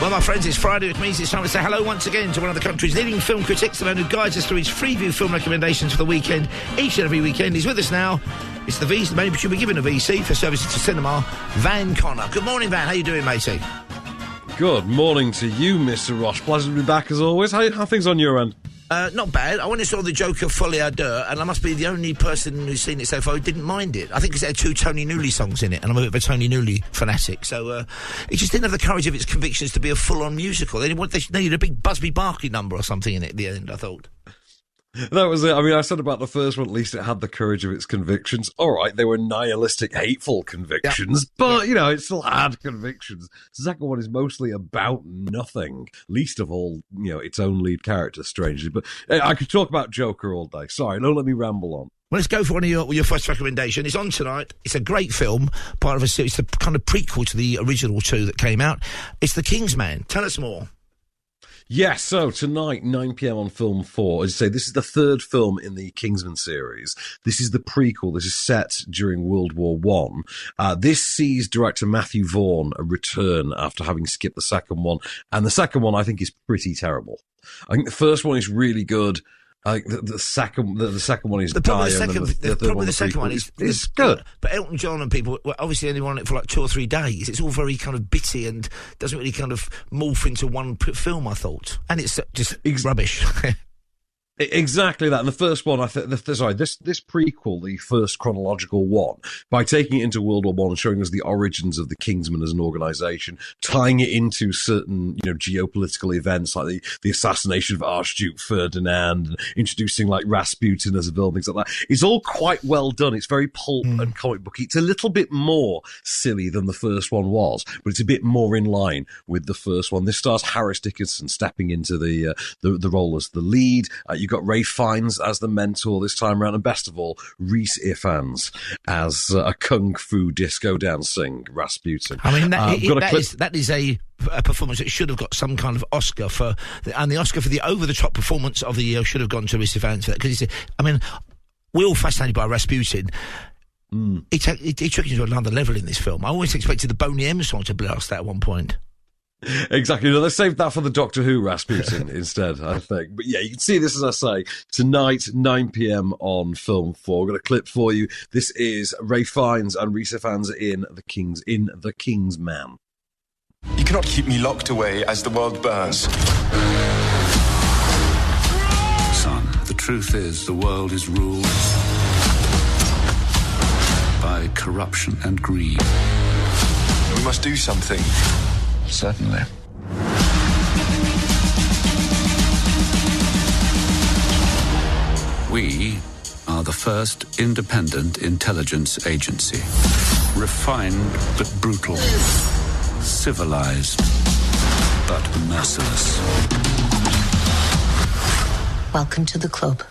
Well, my friends, it's Friday, which means it's time to say hello once again to one of the country's leading film critics, the man who guides us through his Freeview film recommendations for the weekend, each and every weekend. He's with us now. It's the man who should be given a VC for services to cinema, Van Connor. Good morning, Van. How you doing, matey? Good morning to you, Mr. Ross. Pleasure to be back as always. How are things on your end? Not bad. I went and saw The Joker Folie à Deux, and I must be the only person who's seen it so far who didn't mind it. I think it's had 2 Tony Newley songs in it, and I'm a bit of a Tony Newley fanatic, so it just didn't have the courage of its convictions to be a full-on musical. They needed a big Busby Berkeley number or something in it at the end, I thought. That was it. I mean, I said about the first one, at least it had the courage of its convictions. All right, they were nihilistic, hateful convictions, but, you know, it still had convictions. The second one is mostly about nothing, least of all, you know, its own lead character, strangely. But I could talk about Joker all day. Sorry, don't let me ramble on. Well, let's go for one of your first recommendation. It's on tonight. It's a great film, part of a series. It's the kind of prequel to the original 2 that came out. It's The Kingsman. Tell us more. Yes, so tonight, 9 p.m. on Film 4. As you say, this is the third film in the Kingsman series. This is the prequel. This is set during World War I. This sees director Matthew Vaughn return after having skipped the second one. And the second one, I think, is pretty terrible. I think the first one is really good. I think the second one is the problem with the second one is good. But Elton John and people were obviously only on it for like 2 or 3 days. It's all very kind of bitty and doesn't really kind of morph into one film, I thought. And it's just rubbish. Exactly that. And the first one, this prequel, the first chronological one, by taking it into World War I and showing us the origins of the Kingsmen as an organisation, tying it into certain, you know, geopolitical events like the assassination of Archduke Ferdinand, and introducing like Rasputin as a villain, things like that. It's all quite well done. It's very pulp and comic booky. It's a little bit more silly than the first one was, but it's a bit more in line with the first one. This stars Harris Dickinson stepping into the role as the lead. You've got Ray Fiennes as the mentor this time around, and best of all, Rhys Ifans as a kung fu disco dancing Rasputin. I mean, that is a performance that should have got some kind of Oscar and the Oscar for the over-the-top performance of the year should have gone to Rhys Ifans for that, because we're all fascinated by Rasputin. He took it to another level in this film. I always expected the Boney M song to blast that at one point. Exactly. No, let's save that for the Doctor Who Rasputin instead, I think. But yeah, you can see this, as I say, tonight, 9 p.m. on Film 4. We've got a clip for you. This is Ray Fiennes and Rhys Ifans in The Kingsman. You cannot keep me locked away as the world burns. Son, the truth is the world is ruled by corruption and greed. We must do something. Certainly. We are the first independent intelligence agency. Refined but brutal. Civilized but merciless. Welcome to the club.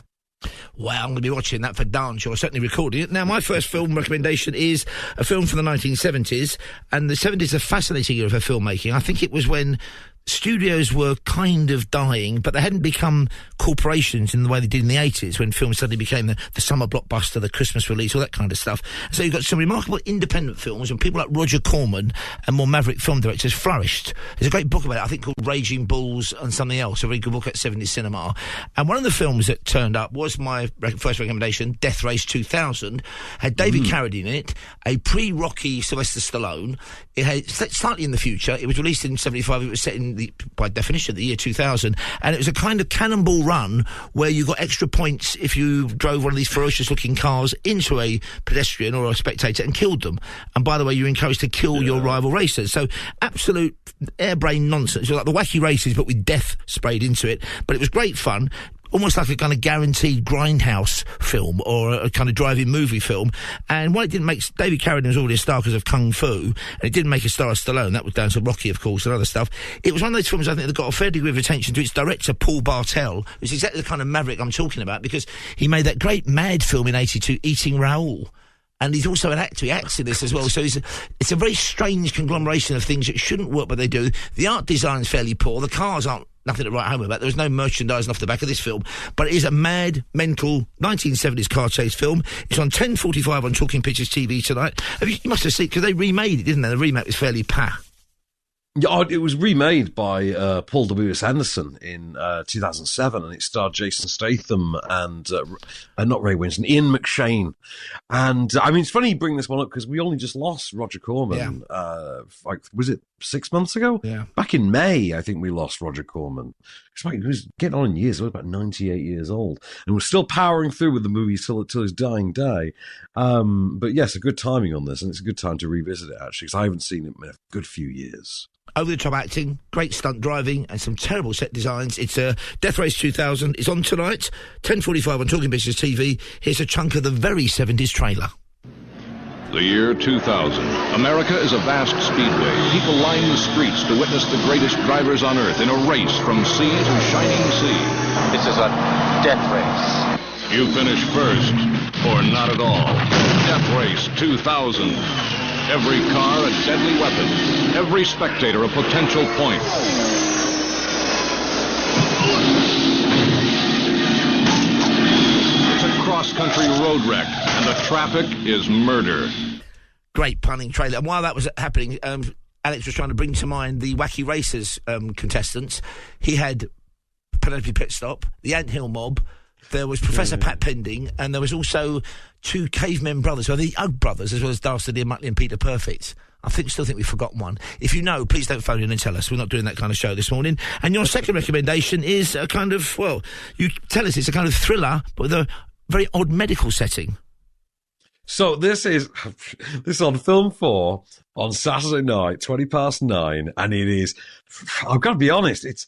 Well, I'm going to be watching that for darn sure, certainly recording it. Now, my first film recommendation is a film from the 1970s, and the 70s are a fascinating era for filmmaking. I think it was when studios were kind of dying, but they hadn't become corporations in the way they did in the 80s, when films suddenly became the summer blockbuster, the Christmas release, all that kind of stuff. So you've got some remarkable independent films, and people like Roger Corman and more maverick film directors flourished. There's a great book about it, I think, called Raging Bulls and something else, a very good book at 70s cinema. And one of the films that turned up was my first recommendation, Death Race 2000, had David Carradine in it, a pre-Rocky Sylvester Stallone. It had slightly in the future. It was released in 75. It was set in by definition, the year 2000, and it was a kind of cannonball run where you got extra points if you drove one of these ferocious-looking cars into a pedestrian or a spectator and killed them. And by the way, you're encouraged to kill your rival racers. So absolute airbrain nonsense. It was like the wacky races, but with death sprayed into it. But it was great fun. Almost like a kind of guaranteed grindhouse film or a kind of drive-in movie film. And while it didn't make... David Carradine was already a star because of Kung Fu, and it didn't make a star of Stallone. That was down to Rocky, of course, and other stuff. It was one of those films, I think, that got a fair degree of attention to its director, Paul Bartel, who's exactly the kind of maverick I'm talking about, because he made that great Mad film in 82, Eating Raoul. And he's also an actor. He acts in this as well. So it's a very strange conglomeration of things that shouldn't work, but they do. The art design's fairly poor. The cars aren't nothing to write home about. There was no merchandising off the back of this film. But it is a mad, mental 1970s car chase film. It's on 10:45 on Talking Pictures TV tonight. You must have seen it, because they remade it, didn't they? The remake was fairly Yeah, it was remade by Paul W.S. Anderson in 2007, and it starred Jason Statham and not Ray Winston, Ian McShane. And I mean, it's funny you bring this one up because we only just lost Roger Corman. Was it 6 months ago? Yeah. Back in May, I think we lost Roger Corman. He was getting on in years. He was about 98 years old, and we're still powering through with the movies till his dying day. But yes, a good timing on this, and it's a good time to revisit it actually, because I haven't seen it in a good few years. Over-the-top acting, great stunt driving, and some terrible set designs. It's Death Race 2000. It's on tonight, 10:45 on Talking Business TV. Here's a chunk of the very 70s trailer. The year 2000. America is a vast speedway. People line the streets to witness the greatest drivers on Earth in a race from sea to shining sea. This is a death race. You finish first, or not at all. Death Race 2000. Every car a deadly weapon. Every spectator a potential point. It's a cross-country road wreck, and the traffic is murder. Great punning trailer. And while that was happening, Alex was trying to bring to mind the Wacky Racers contestants. He had Penelope Pitstop, the Ant Hill Mob. There was Professor Pat Pending, and there was also two cavemen brothers, or the Ugg brothers, as well as Dastardly and Muttley and Peter Perfect. Still think we've forgotten one. If you know, please don't phone in and tell us. We're not doing that kind of show this morning. And your second recommendation is a kind of, you tell us it's a kind of thriller, but with a very odd medical setting. So this is on Film 4 on Saturday night, 9:20, and it is, I've got to be honest, it's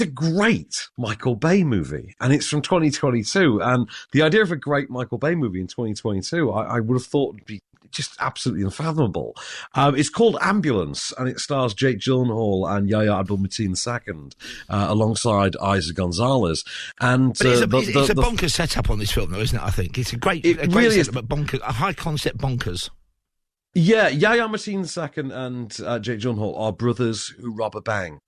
a great Michael Bay movie, and it's from 2022. And the idea of a great Michael Bay movie in 2022, I would have thought would be just absolutely unfathomable. It's called Ambulance, and it stars Jake Gyllenhaal and Yahya Abdul-Mateen II alongside Isa Gonzalez. And but it's a bonkers setup on this film, though, isn't it? I think it's a great really setup, but bonkers, a high concept bonkers. Yeah, Yahya Abdul-Mateen II and Jake Gyllenhaal are brothers who rob a bank,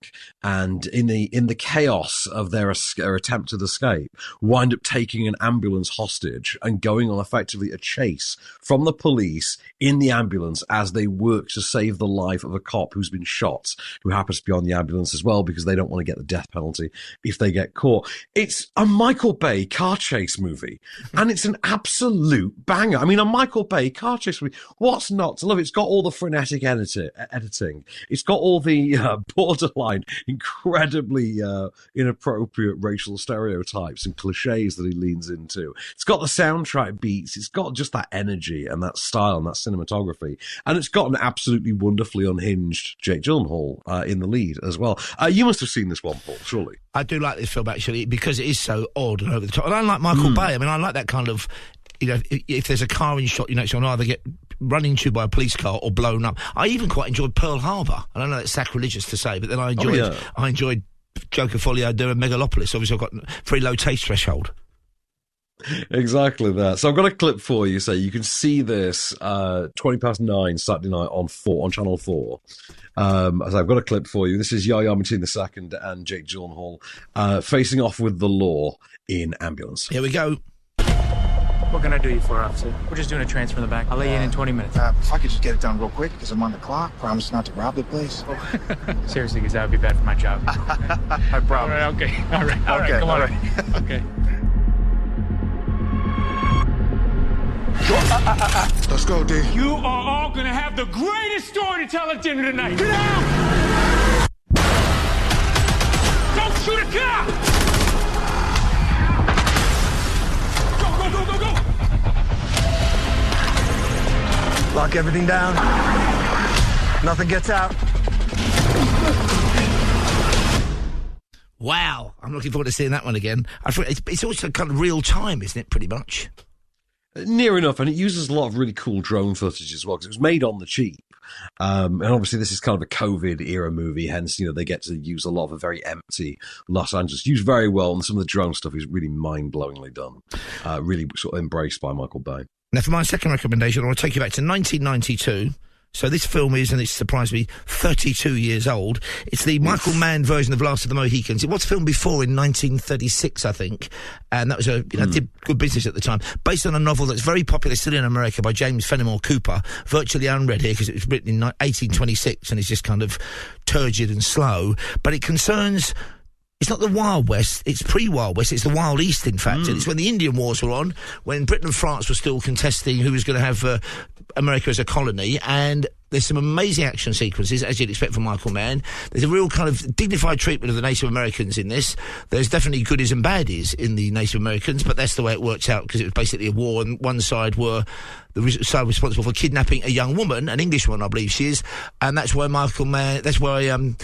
and in the chaos of their attempted escape, wind up taking an ambulance hostage and going on effectively a chase from the police in the ambulance as they work to save the life of a cop who's been shot, who happens to be on the ambulance as well because they don't want to get the death penalty if they get caught. It's a Michael Bay car chase movie, and it's an absolute banger. I mean, a Michael Bay car chase movie, what's not to love? It's got all the frenetic editing. It's got all the borderline, incredibly inappropriate racial stereotypes and cliches that he leans into. It's got the soundtrack beats. It's got just that energy and that style and that cinematography. And it's got an absolutely wonderfully unhinged Jake Gyllenhaal in the lead as well. You must have seen this one, Paul, surely. I do like this film, actually, because it is so odd and over the top. And I like Michael Bay. I mean, I like that kind of, if there's a car in shot, you'll either get run into by a police car or blown up. I even quite enjoyed Pearl Harbor. And I know that's sacrilegious to say, but then I enjoyed Joker Folie à Deux and Megalopolis. Obviously, I've got a very low taste threshold. Exactly that. So I've got a clip for you. So you can see this 9:20 Saturday night on Channel 4. So I've got a clip for you. This is Yahya Abdul-Mateen II and Jake Gyllenhaal facing off with the law in Ambulance. Here we go. What can I do you for, officer? We're just doing a transfer in the back. I'll lay you in 20 minutes. If I could just get it done real quick, because I'm on the clock. Promise not to rob the place. Seriously, because that would be bad for my job. I promise. All right, okay. All right, come on. Okay. Let's go, D. You are all going to have the greatest story to tell at dinner tonight. Get out! Don't shoot a cop! Go! Lock everything down. Nothing gets out. Wow. I'm looking forward to seeing that one again. It's also kind of real time, isn't it, pretty much? Near enough, and it uses a lot of really cool drone footage as well, because it was made on the cheap. And obviously this is kind of a COVID-era movie, hence, they get to use a lot of a very empty Los Angeles. Used very well, and some of the drone stuff is really mind-blowingly done. Really sort of embraced by Michael Bay. Now, for my second recommendation, I want to take you back to 1992. So this film is, and it surprised me, 32 years old. It's the Michael Mann version of Last of the Mohicans. It was filmed before in 1936, I think, and that was did good business at the time. Based on a novel that's very popular still in America by James Fenimore Cooper, virtually unread here because it was written in 1826 and it's just kind of turgid and slow. But it concerns. It's not the Wild West, it's pre-Wild West, it's the Wild East, in fact. And it's when the Indian Wars were on, when Britain and France were still contesting who was going to have America as a colony, and there's some amazing action sequences, as you'd expect from Michael Mann. There's a real kind of dignified treatment of the Native Americans in this. There's definitely goodies and baddies in the Native Americans, but that's the way it works out, because it was basically a war, and one side were the side responsible for kidnapping a young woman, an Englishwoman, I believe she is, and that's why Daniel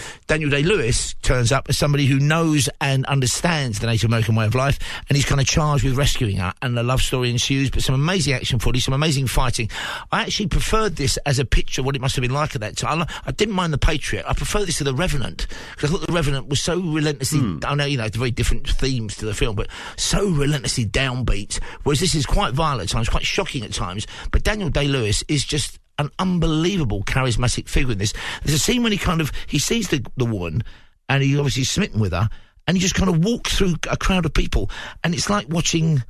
Day-Lewis turns up as somebody who knows and understands the Native American way of life, and he's kind of charged with rescuing her, and the love story ensues, but some amazing action footage, some amazing fighting. I actually preferred this as a picture of what it must have been like at that time. I didn't mind The Patriot. I prefer this to The Revenant, because I thought The Revenant was so relentlessly, I know, it's very different themes to the film, but so relentlessly downbeat, whereas this is quite violent at times, quite shocking at times. But Daniel Day-Lewis is just an unbelievable charismatic figure in this. There's a scene when he sees the woman, and he obviously is smitten with her, and he just kind of walks through a crowd of people, and it's like watching,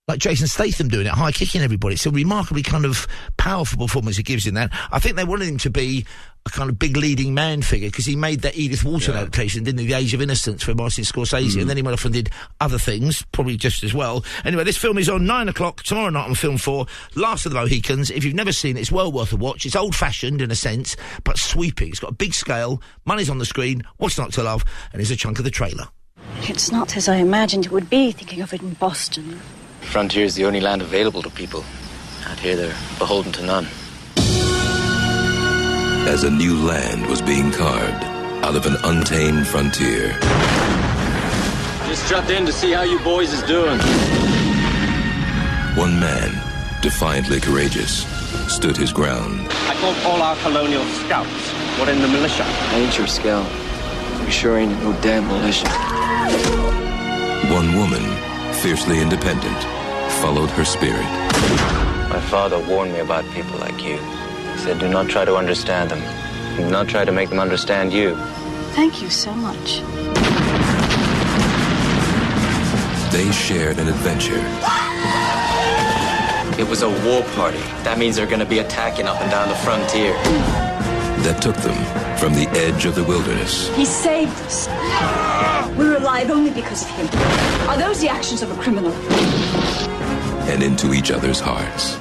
like Jason Statham doing it, high kicking everybody. It's a remarkably kind of powerful performance he gives in that. I think they wanted him to be a kind of big leading man figure, because he made that Edith Wharton adaptation, didn't he? The Age of Innocence for Martin Scorsese, and then he went off and did other things, probably just as well. Anyway, this film is on 9 o'clock tomorrow night on Film 4, Last of the Mohicans. If you've never seen it, it's well worth a watch. It's old-fashioned in a sense, but sweeping. It's got a big scale, money's on the screen, what's not to love, and here's a chunk of the trailer. It's not as I imagined it would be, thinking of it in Boston. Frontier is the only land available to people. Out here, they're beholden to none. As a new land was being carved out of an untamed frontier. Just dropped in to see how you boys is doing. One man, defiantly courageous, stood his ground. I called all our colonial scouts. What in the militia? I ain't your scout. You sure ain't no damn militia. One woman, fiercely independent, followed her spirit. My father warned me about people like you. He said, do not try to understand them. Do not try to make them understand you. Thank you so much. They shared an adventure. It was a war party. That means they're going to be attacking up and down the frontier. That took them from the edge of the wilderness. He saved us. We're alive only because of him. Are those the actions of a criminal? And into each other's hearts.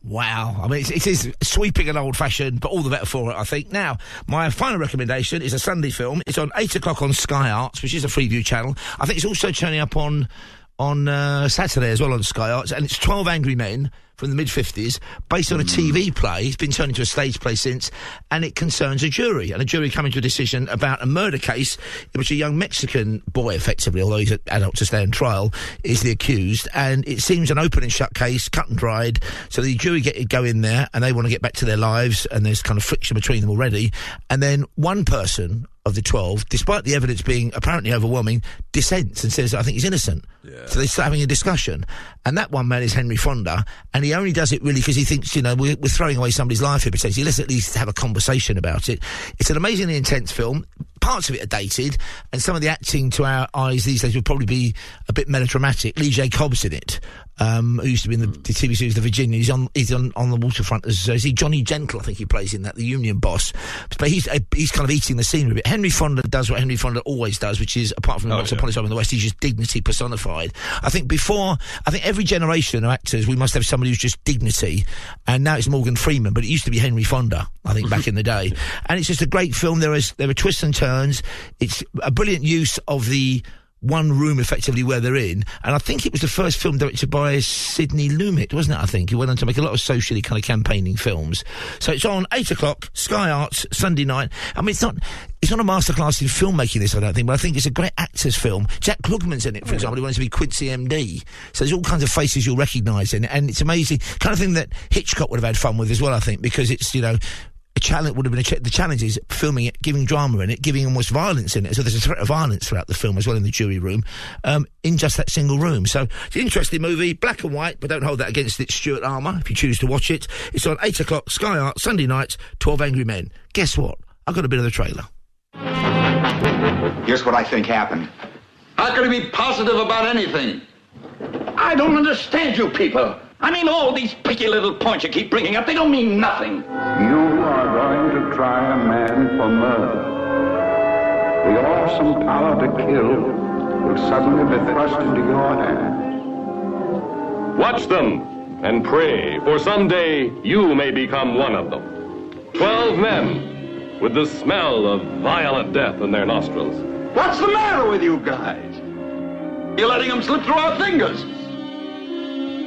Wow. I mean, it is sweeping and old-fashioned, but all the better for it, I think. Now, my final recommendation is a Sunday film. It's on 8 o'clock on Sky Arts, which is a Freeview channel. I think it's also turning up on Saturday as well on Sky Arts, and it's 12 Angry Men from the mid-50s, based on a TV play. It's been turned into a stage play since, and it concerns a jury, and a jury coming to a decision about a murder case in which a young Mexican boy, effectively, although he's an adult to stand trial, is the accused, and it seems an open and shut case, cut and dried, so the jury go in there, and they want to get back to their lives, and there's kind of friction between them already, and then one person of the 12, despite the evidence being apparently overwhelming, dissents and says, I think he's innocent. Yeah. So they start having a discussion. And that one man is Henry Fonda, and he only does it really because he thinks, we're throwing away somebody's life here, potentially. Let's at least have a conversation about it. It's an amazingly intense film. Parts of it are dated, and some of the acting to our eyes these days would probably be a bit melodramatic. Lee J. Cobb's in it, who used to be in the TV series The Virginia. He's on the waterfront as is he Johnny Gentle, I think he plays in that, the union boss. But he's kind of eating the scenery a bit. Henry Fonda does what Henry Fonda always does, which is, apart from Once Upon a Time in the West, he's just dignity personified. I think every generation of actors, we must have somebody who's just dignity, and now it's Morgan Freeman, but it used to be Henry Fonda, I think, back in the day. And it's just a great film. There are twists and turns. It's a brilliant use of the one room, effectively, where they're in. And I think it was the first film directed by Sidney Lumet, wasn't it, I think? He went on to make a lot of socially kind of campaigning films. So it's on 8 o'clock, Sky Arts, Sunday night. I mean, it's not a masterclass in filmmaking, this, I don't think, but I think it's a great actor's film. Jack Klugman's in it, for example. He wants to be Quincy MD. So there's all kinds of faces you'll recognise in it, and it's amazing. Kind of thing that Hitchcock would have had fun with as well, I think, because it's, challenge would have been the challenge is filming it, giving drama in it, giving almost violence in it. So there's a threat of violence throughout the film as well in the jury room, in just that single room. So it's an interesting movie, black and white, but don't hold that against its Stuart armour if you choose to watch it. It's on 8 o'clock, Sky Art, Sunday night, 12 Angry Men. Guess what? I've got a bit of the trailer. Here's what I think happened. How can you be positive about anything? I don't understand you people. I mean, all these picky little points you keep bringing up, they don't mean nothing. You are going to try a man for murder. The awesome power to kill will suddenly be thrust into your hand. Watch them and pray, for someday you may become one of them. 12 men with the smell of violent death in their nostrils. What's the matter with you guys? You're letting them slip through our fingers.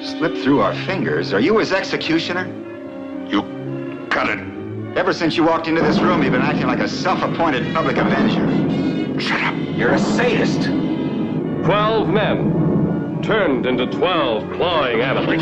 Slip through our fingers? Are you his executioner? You cut it. Ever since you walked into this room, you've been acting like a self-appointed public avenger. Shut up. You're a sadist. 12 men turned into 12 clawing animals.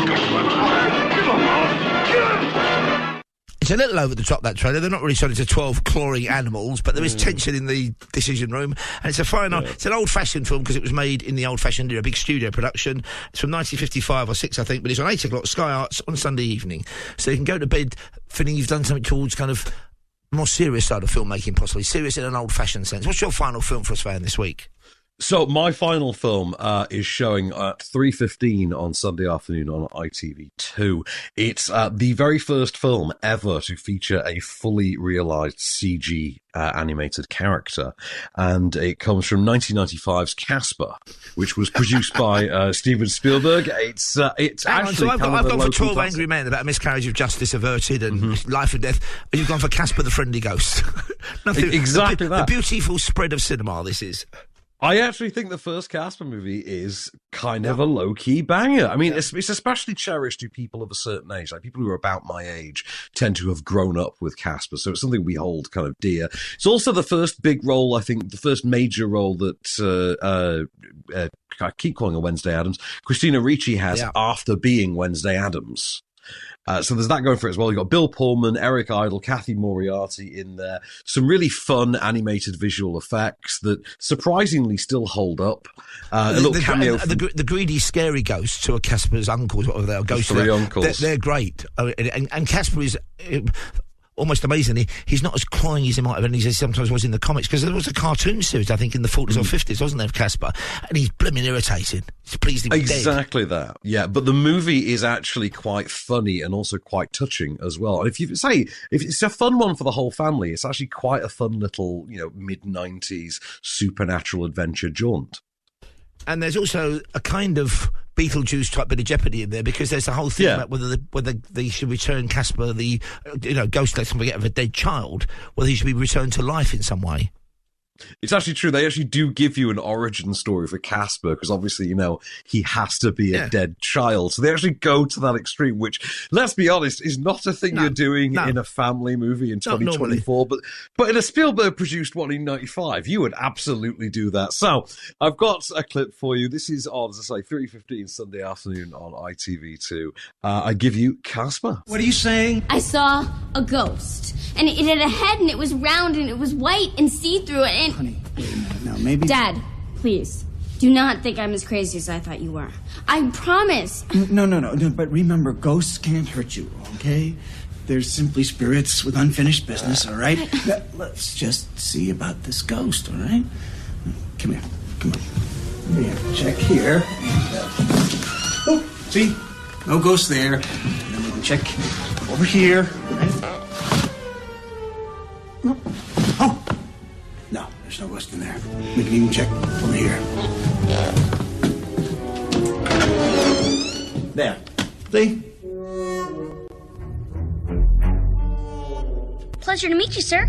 It's a little over the top, that trailer. They're not really showing it to 12 clawing animals, but there is tension in the decision room. And it's a fine, it's an old-fashioned film because it was made in the old-fashioned era, big studio production. It's from 1955 or 6, I think, but it's on 8 o'clock, Sky Arts, on Sunday evening. So you can go to bed feeling you've done something towards kind of more serious side of filmmaking, possibly. Serious in an old-fashioned sense. What's your final film for us, Van, this week? So my final film is showing at 3:15 on Sunday afternoon on ITV2. It's the very first film ever to feature a fully realised CG animated character, and it comes from 1995's Casper, which was produced by Steven Spielberg. It's actually so I've gone for 12 classic. Angry Men about a miscarriage of justice averted and life and death, and you've gone for Casper the Friendly Ghost. Exactly that. The beautiful spread of cinema, this is. I actually think the first Casper movie is kind of a low-key banger. I mean, it's especially cherished to people of a certain age. Like, people who are about my age tend to have grown up with Casper, so it's something we hold kind of dear. It's also the first big role, I think, the first major role that, I keep calling her Wednesday Addams, Christina Ricci has after being Wednesday Addams. So there's that going for it as well. You've got Bill Pullman, Eric Idle, Kathy Moriarty in there. Some really fun animated visual effects that surprisingly still hold up. A little cameo from the greedy, scary ghosts who are Casper's uncles, whatever they are. Ghosts. Three uncles. They're great. And Casper is... almost amazingly, he's not as cloying as he might have been as he sometimes was in the comics, because there was a cartoon series, I think, in the 40s or 50s, wasn't there, of Casper? And he's blooming irritating. He's pleased he was dead. Exactly that. Yeah, but the movie is actually quite funny and also quite touching as well. And if it's a fun one for the whole family, it's actually quite a fun little, mid-90s supernatural adventure jaunt. And there's also a kind of Beetlejuice type bit of jeopardy in there, because there's the whole thing about whether they should return Casper, the ghost lets them forget of a dead child, whether he should be returned to life in some way. It's actually true. They actually do give you an origin story for Casper, because obviously, he has to be a dead child. So they actually go to that extreme, which, let's be honest, is not a thing you're doing in a family movie in 2024. But in a Spielberg-produced one in 95, you would absolutely do that. So I've got a clip for you. This is on, as I say, 3:15 Sunday afternoon on ITV2. I give you Casper. What are you saying? I saw a ghost, and it had a head, and it was round, and it was white and see-through, and... Honey, wait a minute. Now, maybe... Dad, please, do not think I'm as crazy as I thought you were. I promise. No, but remember, ghosts can't hurt you, okay? They're simply spirits with unfinished business, all right? Now, let's just see about this ghost, all right? Come here. Come on. Here, check here. And, see? No ghost there. And then we'll check over here, right? Oh! No, there's no ghost in there. We can even check over here. There. See? Pleasure to meet you, sir.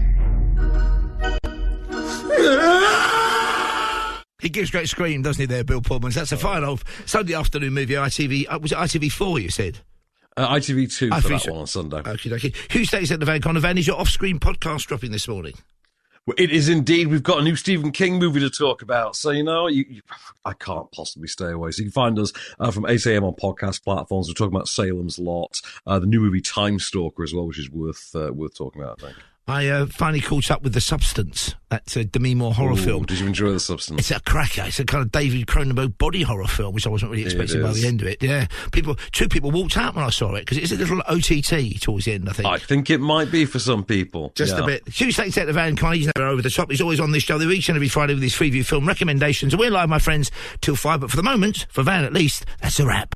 He gives a great scream, doesn't he, there, Bill Pullman? That's a fine old Sunday afternoon movie, ITV. Was it ITV4, you said? ITV2 for that one on Sunday. Okay. Who stays at the Van Conner Van? Is your off-screen podcast dropping this morning? Well, it is indeed. We've got a new Stephen King movie to talk about. So, I can't possibly stay away. So you can find us from 8 a.m. on podcast platforms. We're talking about Salem's Lot, the new movie Time Stalker as well, which is worth talking about, I think. I finally caught up with The Substance, that Demi Moore horror film. Did you enjoy The Substance? It's a cracker. It's a kind of David Cronenberg body horror film, which I wasn't really expecting by the end of it. Yeah, two people walked out when I saw it, because it's a little OTT towards the end, I think. I think it might be for some people. Just a bit. Huge thanks to Van Connie. He's never over the top. He's always on this show each and every Friday with his Freeview film recommendations. And we're live, my friends, till 5. But for the moment, for Van at least, that's a wrap.